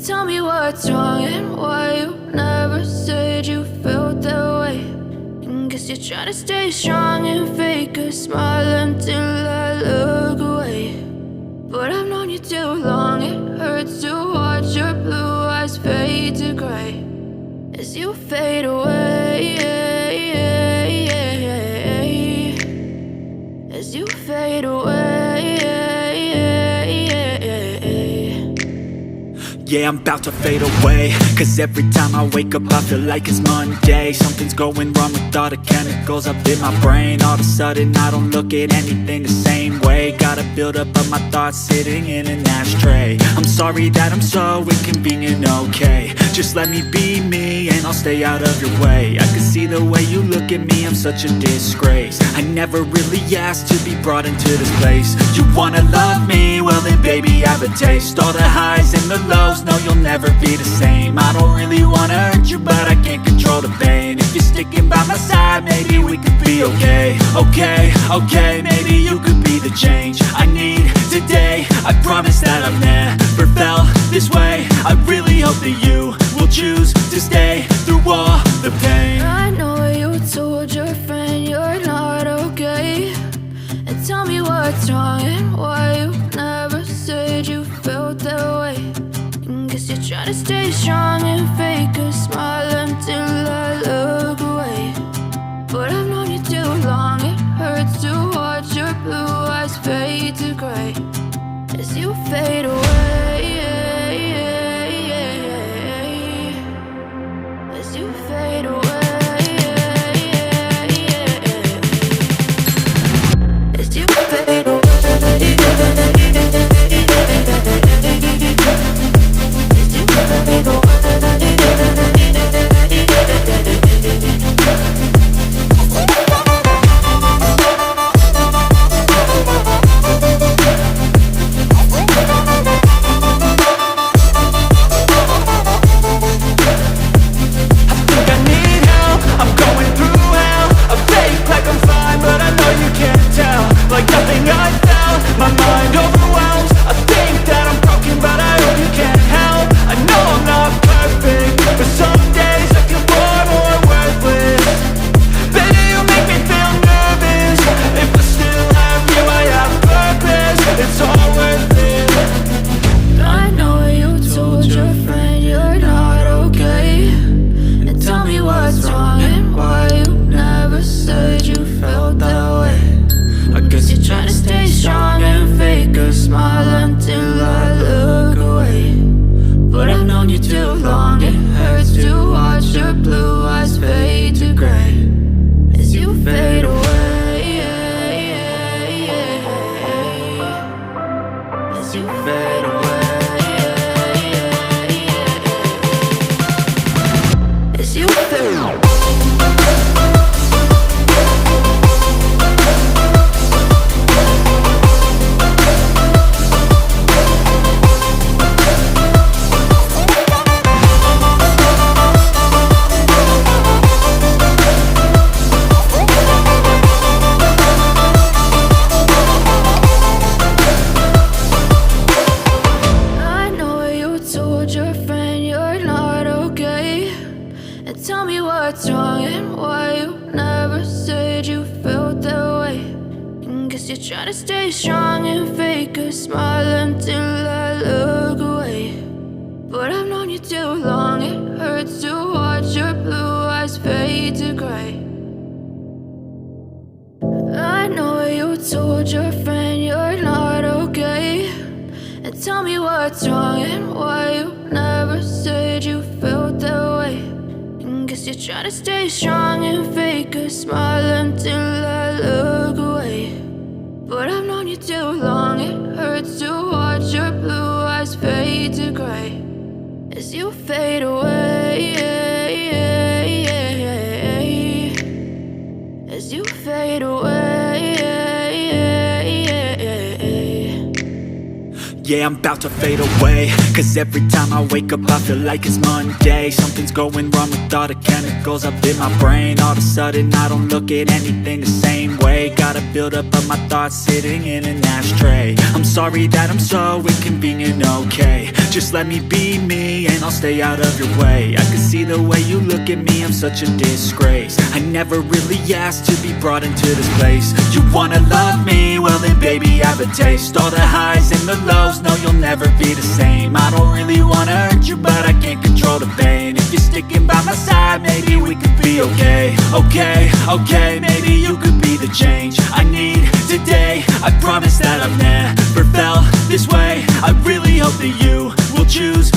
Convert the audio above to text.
Tell me what's wrong and why you never said you felt that way. And guess you're trying to stay strong and fake a smile until I look away. But I've known you too long, it hurts to watch your blue eyes fade to gray as you fade away, as you fade away. Yeah, I'm about to fade away, cause every time I wake up I feel like it's Monday. Something's going wrong with all the chemicals up in my brain. All of a sudden I don't look at anything the same way. Got a buildup of my thoughts sitting in an ashtray. I'm sorry that I'm so inconvenient, okay. Just let me be me and I'll stay out of your way. I can see the way you look at me, I'm such a disgrace. I never really asked to be brought into this place. You wanna love me? Well then baby I have a taste. All the highs and the lows, no, you'll never be the same. I don't really wanna hurt you, but I can't control the pain. If you're sticking by my side, maybe we could be okay. Okay, maybe you could be the change I need today. I promise that I've never felt this way. I really hope that you will choose to stay through all the pain. I know you told your friend you're not okay. And tell me what's wrong and why you never said you felt that way. Guess you're trying to stay strong and fake a smile until I look away. But I've known you too long, it hurts to watch your blue eyes fade to gray as you fade away, as you fade away, as you fade away. Yeah, I'm about to fade away, cause every time I wake up I feel like it's Monday. Something's going wrong with all the chemicals up in my brain. All of a sudden I don't look at anything the same way. Got a buildup of my thoughts sitting in an ashtray. I'm sorry that I'm so inconvenient, okay. Just let me be me and I'll stay out of your way. I can see the way you look at me, I'm such a disgrace. I never really asked to be brought into this place. You wanna love me? Well then baby, have a taste. All the highs and the lows, no, you'll never be the same. I don't really wanna hurt you, but I can't control the pain. If you're sticking by my side, maybe we could be okay. Okay, maybe you could be the change I need today. I promise that I've never felt this way. I really hope that you will choose